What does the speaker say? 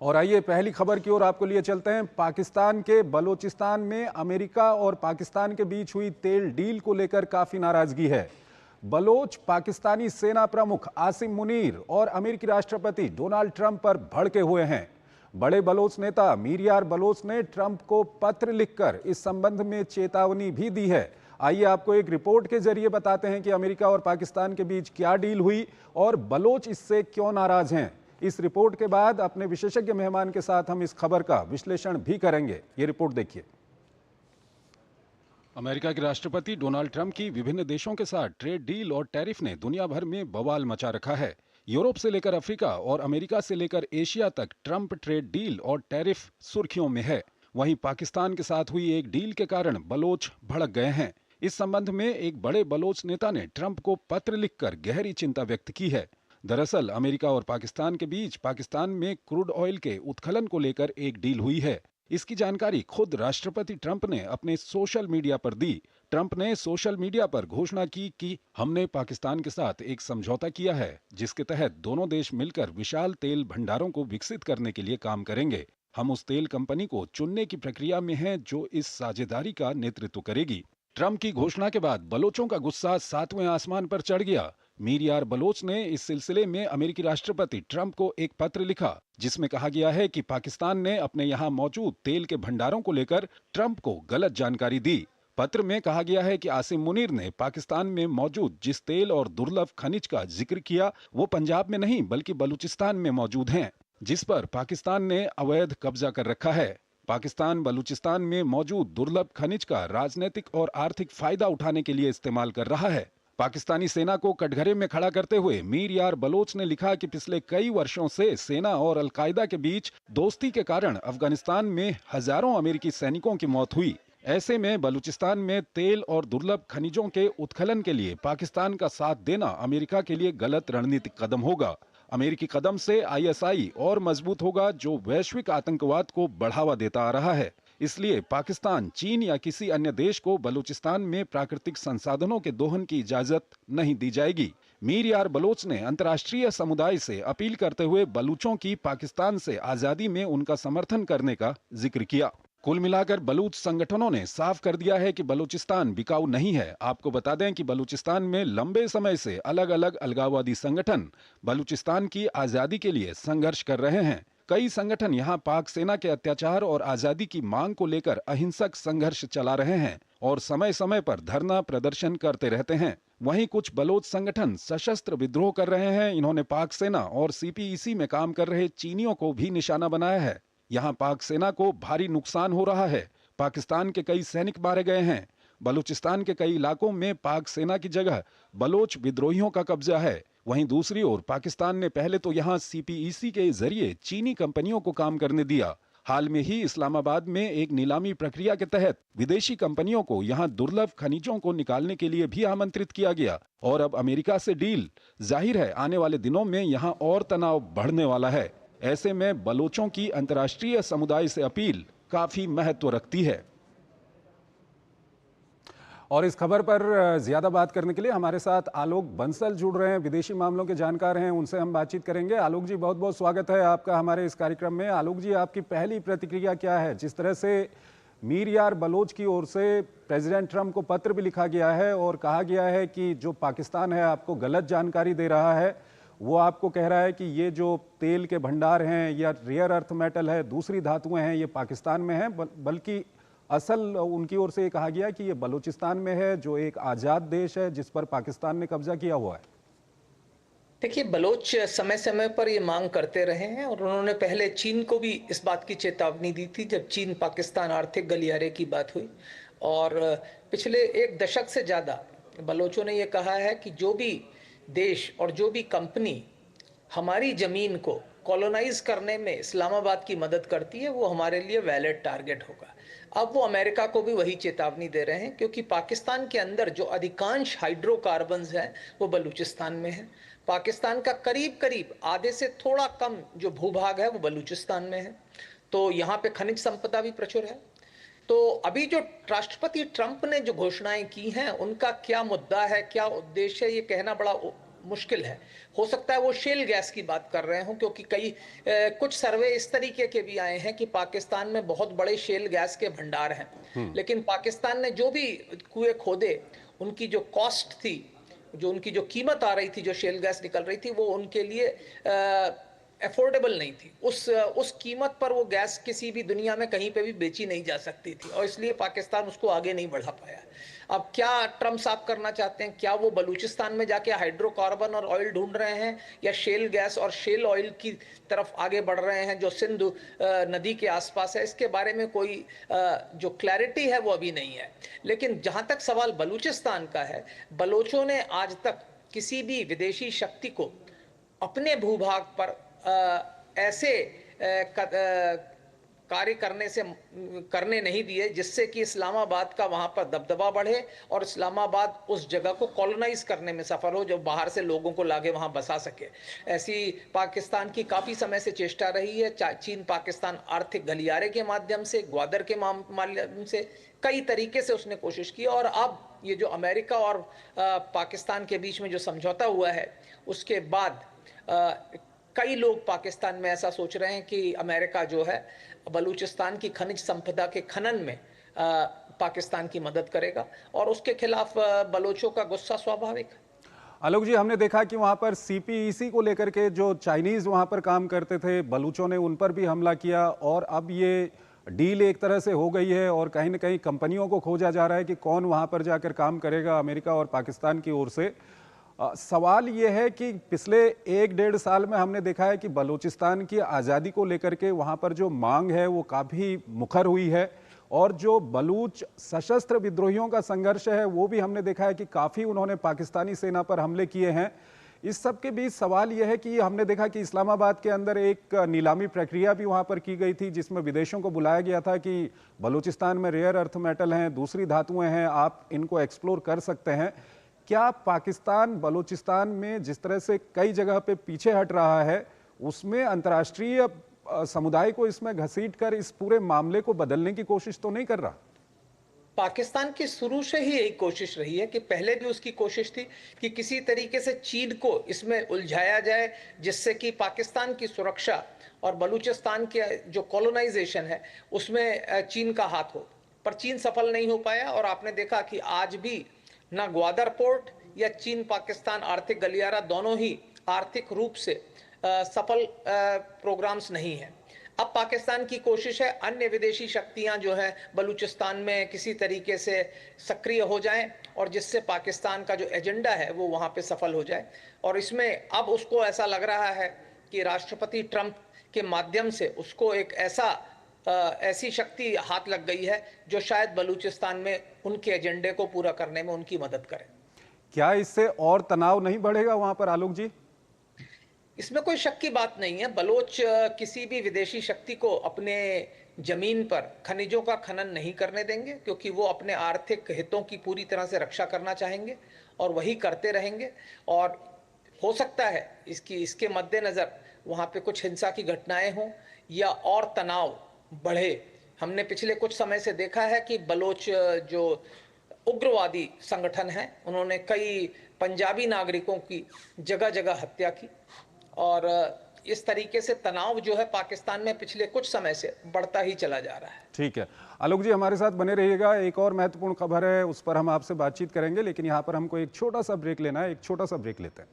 और आइए पहली खबर की ओर आपको लिए चलते हैं। पाकिस्तान के बलोचिस्तान में अमेरिका और पाकिस्तान के बीच हुई तेल डील को लेकर काफी नाराजगी है। बलोच पाकिस्तानी सेना प्रमुख आसिम मुनीर और अमेरिकी राष्ट्रपति डोनाल्ड ट्रंप पर भड़के हुए हैं। बड़े बलोच नेता मीर यार बलोच ने ट्रंप को पत्र लिखकर इस संबंध में चेतावनी भी दी है। आइए आपको एक रिपोर्ट के जरिए बताते हैं कि अमेरिका और पाकिस्तान के बीच क्या डील हुई और बलोच इससे क्यों नाराज हैं। इस रिपोर्ट के बाद अपने विशेषज्ञ मेहमान के साथ हम इस खबर का विश्लेषण भी करेंगे। ये रिपोर्ट देखिए। अमेरिका के राष्ट्रपति डोनाल्ड ट्रंप की विभिन्न देशों के साथ ट्रेड डील और टैरिफ ने दुनिया भर में बवाल मचा रखा है। यूरोप से लेकर अफ्रीका और अमेरिका से लेकर एशिया तक ट्रंप ट्रेड डील और टैरिफ सुर्खियों में है। वहीं पाकिस्तान के साथ हुई एक डील के कारण बलोच भड़क गए हैं। इस संबंध में एक बड़े बलोच नेता ने ट्रंप को पत्र लिखकर गहरी चिंता व्यक्त की है। दरअसल अमेरिका और पाकिस्तान के बीच पाकिस्तान में क्रूड ऑयल के उत्खनन को लेकर एक डील हुई है। इसकी जानकारी खुद राष्ट्रपति ट्रंप ने अपने सोशल मीडिया पर दी। ट्रंप ने सोशल मीडिया पर घोषणा की कि हमने पाकिस्तान के साथ एक समझौता किया है जिसके तहत दोनों देश मिलकर विशाल तेल भंडारों को विकसित करने के लिए काम करेंगे। हम उस तेल कंपनी को चुनने की प्रक्रिया में हैं जो इस साझेदारी का नेतृत्व करेगी। ट्रंप की घोषणा के बाद बलोचों का गुस्सा सातवें आसमान पर चढ़ गया। मीर यार बलोच ने इस सिलसिले में अमेरिकी राष्ट्रपति ट्रंप को एक पत्र लिखा जिसमें कहा गया है कि पाकिस्तान ने अपने यहां मौजूद तेल के भंडारों को लेकर ट्रंप को गलत जानकारी दी। पत्र में कहा गया है कि आसिम मुनीर ने पाकिस्तान में मौजूद जिस तेल और दुर्लभ खनिज का जिक्र किया वो पंजाब में नहीं बल्कि बलूचिस्तान में मौजूद हैं, जिस पर पाकिस्तान ने अवैध कब्जा कर रखा है। पाकिस्तान बलूचिस्तान में मौजूद दुर्लभ खनिज का राजनीतिक और आर्थिक फायदा उठाने के लिए इस्तेमाल कर रहा है। पाकिस्तानी सेना को कटघरे में खड़ा करते हुए मीर यार बलोच ने लिखा कि पिछले कई वर्षों से सेना और अलकायदा के बीच दोस्ती के कारण अफगानिस्तान में हजारों अमेरिकी सैनिकों की मौत हुई। ऐसे में बलूचिस्तान में तेल और दुर्लभ खनिजों के उत्खनन के लिए पाकिस्तान का साथ देना अमेरिका के लिए गलत रणनीतिक कदम होगा। अमेरिकी कदम से आईएसआई और मजबूत होगा जो वैश्विक आतंकवाद को बढ़ावा देता आ रहा है। इसलिए पाकिस्तान, चीन या किसी अन्य देश को बलूचिस्तान में प्राकृतिक संसाधनों के दोहन की इजाजत नहीं दी जाएगी। मीर यार बलोच ने अंतर्राष्ट्रीय समुदाय से अपील करते हुए बलूचों की पाकिस्तान से आजादी में उनका समर्थन करने का जिक्र किया। कुल मिलाकर बलूच संगठनों ने साफ कर दिया है कि बलूचिस्तान बिकाऊ नहीं है। आपको बता दें कि बलूचिस्तान में लंबे समय से अलग अलग अलगाववादी संगठन बलूचिस्तान की आजादी के लिए संघर्ष कर रहे हैं। कई संगठन यहां पाक सेना के अत्याचार और आजादी की मांग को लेकर अहिंसक संघर्ष चला रहे हैं और समय समय पर धरना प्रदर्शन करते रहते हैं। वहीं कुछ बलोच संगठन सशस्त्र विद्रोह कर रहे हैं। इन्होंने पाक सेना और सीपीईसी में काम कर रहे चीनियों को भी निशाना बनाया है। यहां पाक सेना को भारी नुकसान हो रहा है। पाकिस्तान के कई सैनिक मारे गए हैं। बलूचिस्तान के कई इलाकों में पाक सेना की जगह बलोच विद्रोहियों का कब्जा है। वहीं दूसरी ओर पाकिस्तान ने पहले तो यहां सीपीईसी के जरिए चीनी कंपनियों को काम करने दिया। हाल में ही इस्लामाबाद में एक नीलामी प्रक्रिया के तहत विदेशी कंपनियों को यहां दुर्लभ खनिजों को निकालने के लिए भी आमंत्रित किया गया और अब अमेरिका से डील। जाहिर है आने वाले दिनों में यहां और तनाव बढ़ने वाला है। ऐसे में बलोचों की अंतर्राष्ट्रीय समुदाय से अपील काफी महत्व रखती है। और इस खबर पर ज्यादा बात करने के लिए हमारे साथ आलोक बंसल जुड़ रहे हैं, विदेशी मामलों के जानकार हैं, उनसे हम बातचीत करेंगे। आलोक जी, बहुत बहुत स्वागत है आपका हमारे इस कार्यक्रम में। आलोक जी, आपकी पहली प्रतिक्रिया क्या है? जिस तरह से मीर यार बलोच की ओर से प्रेसिडेंट ट्रंप को पत्र भी लिखा गया है और कहा गया है कि जो पाकिस्तान है आपको गलत जानकारी दे रहा है, वो आपको कह रहा है कि ये जो तेल के भंडार हैं या रेयर अर्थ मेटल है, दूसरी धातुएं हैं, ये पाकिस्तान में हैं, बल्कि असल उनकी ओर से ये कहा गया कि ये बलूचिस्तान में है जो एक आज़ाद देश है जिस पर पाकिस्तान ने कब्जा किया हुआ है। देखिए, बलोच समय समय पर ये मांग करते रहे हैं और उन्होंने पहले चीन को भी इस बात की चेतावनी दी थी जब चीन पाकिस्तान आर्थिक गलियारे की बात हुई। और पिछले एक दशक से ज़्यादा बलोचों ने ये कहा है कि जो भी देश और जो भी कंपनी हमारी ज़मीन को कॉलोनाइज करने में इस्लामाबाद की मदद करती है वो हमारे लिए वैलिड टारगेट होगा। अब वो अमेरिका को भी वही चेतावनी दे रहे हैं क्योंकि पाकिस्तान के अंदर जो अधिकांश हाइड्रोकार्बन्स हैं वो बलूचिस्तान में है। पाकिस्तान का करीब करीब आधे से थोड़ा कम जो भूभाग है वो बलूचिस्तान में है, तो यहाँ पे खनिज संपदा भी प्रचुर है। तो अभी जो राष्ट्रपति ट्रंप ने जो घोषणाएं की हैं उनका क्या मुद्दा है, क्या उद्देश्य है, ये कहना बड़ा मुश्किल है। हो सकता है वो शेल गैस की बात कर रहे हों, क्योंकि कुछ सर्वे इस तरीके के भी आए हैं कि पाकिस्तान में बहुत बड़े शेल गैस के भंडार हैं, लेकिन पाकिस्तान ने जो भी कुएं खोदे, उनकी जो कॉस्ट थी, जो उनकी जो कीमत आ रही थी, जो शेल गैस निकल रही थी, वो उनके लिए अफोर्डेबल नहीं थी। उस कीमत पर वो गैस किसी भी दुनिया में कहीं पे भी बेची नहीं जा सकती थी, और इसलिए पाकिस्तान उसको आगे नहीं बढ़ा पाया। अब क्या ट्रम्प साहब करना चाहते हैं? क्या वो बलूचिस्तान में जाके हाइड्रोकार्बन और ऑयल ढूंढ रहे हैं, या शेल गैस और शेल ऑयल की तरफ आगे बढ़ रहे हैं जो सिंध नदी के आसपास है? इसके बारे में कोई जो क्लैरिटी है वो अभी नहीं है। लेकिन जहां तक सवाल बलूचिस्तान का है, बलोचों ने आज तक किसी भी विदेशी शक्ति को अपने भूभाग पर ऐसे कार्य करने नहीं दिए जिससे कि इस्लामाबाद का वहां पर दबदबा बढ़े और इस्लामाबाद उस जगह को कॉलोनाइज करने में सफल हो, जो बाहर से लोगों को लाके वहां बसा सके। ऐसी पाकिस्तान की काफी समय से चेष्टा रही है। चीन पाकिस्तान आर्थिक गलियारे के माध्यम से, ग्वादर के माध्यम से, कई तरीके से उसने कोशिश की, और अब ये जो अमेरिका और पाकिस्तान के बीच में जो समझौता हुआ है, उसके बाद कई लोग पाकिस्तान में ऐसा सोच रहे हैं कि अमेरिका जो है बलूचिस्तान की खनिज संपदा के खनन में पाकिस्तान की मदद करेगा, और उसके खिलाफ बलोचों का गुस्सा स्वाभाविक है। आलोक जी, हमने देखा कि वहां पर सीपीईसी को लेकर के जो चाइनीज वहां पर काम करते थे, बलूचों ने उन पर भी हमला किया, और अब ये डील एक तरह से हो गई है और कहीं ना कहीं कंपनियों को खोजा जा रहा है कि कौन वहां पर जाकर काम करेगा अमेरिका और पाकिस्तान की ओर से। सवाल ये है कि पिछले 1-1.5 साल में हमने देखा है कि बलूचिस्तान की आज़ादी को लेकर के वहाँ पर जो मांग है वो काफ़ी मुखर हुई है, और जो बलूच सशस्त्र विद्रोहियों का संघर्ष है वो भी हमने देखा है कि काफ़ी उन्होंने पाकिस्तानी सेना पर हमले किए हैं। इस सब के बीच सवाल यह है कि हमने देखा कि इस्लामाबाद के अंदर एक नीलामी प्रक्रिया भी वहाँ पर की गई थी, जिसमें विदेशों को बुलाया गया था कि बलूचिस्तान में रेयर अर्थ मेटल हैं, दूसरी धातुएँ हैं, आप इनको एक्सप्लोर कर सकते हैं। क्या पाकिस्तान बलूचिस्तान में जिस तरह से कई जगह पे पीछे हट रहा है, उसमें अंतर्राष्ट्रीय समुदाय को इसमें घसीटकर इस पूरे मामले को बदलने की कोशिश तो नहीं कर रहा? पाकिस्तान की शुरू से ही यही कोशिश रही है कि पहले भी उसकी कोशिश थी कि किसी तरीके से चीन को इसमें उलझाया जाए, जिससे कि पाकिस्तान की सुरक्षा और बलूचिस्तान के जो कॉलोनाइजेशन है उसमें चीन का हाथ हो। पर चीन सफल नहीं हो पाया, और आपने देखा कि आज भी ना ग्वादर पोर्ट या चीन पाकिस्तान आर्थिक गलियारा दोनों ही आर्थिक रूप से सफल प्रोग्राम्स नहीं है। अब पाकिस्तान की कोशिश है अन्य विदेशी शक्तियां जो है बलूचिस्तान में किसी तरीके से सक्रिय हो जाएं, और जिससे पाकिस्तान का जो एजेंडा है वो वहां पे सफल हो जाए। और इसमें अब उसको ऐसा लग रहा है कि राष्ट्रपति ट्रंप के माध्यम से उसको एक ऐसी शक्ति हाथ लग गई है जो शायद बलूचिस्तान में उनके एजेंडे को पूरा करने में उनकी मदद करे। क्या इससे और तनाव नहीं बढ़ेगा वहां पर आलोक जी? इसमें कोई शक की बात नहीं है। बलोच किसी भी विदेशी शक्ति को अपने जमीन पर खनिजों का खनन नहीं करने देंगे, क्योंकि वो अपने आर्थिक हितों की पूरी तरह से रक्षा करना चाहेंगे और वही करते रहेंगे। और हो सकता है इसके मद्देनजर वहां पे कुछ हिंसा की घटनाएं हों या और तनाव बढ़े। हमने पिछले कुछ समय से देखा है कि बलोच जो उग्रवादी संगठन है, उन्होंने कई पंजाबी नागरिकों की जगह जगह हत्या की, और इस तरीके से तनाव जो है पाकिस्तान में पिछले कुछ समय से बढ़ता ही चला जा रहा है। ठीक है आलोक जी, हमारे साथ बने रहिएगा। एक और महत्वपूर्ण खबर है, उस पर हम आपसे बातचीत करेंगे, लेकिन यहाँ पर हमको एक छोटा सा ब्रेक लेना है। एक छोटा सा ब्रेक लेते हैं।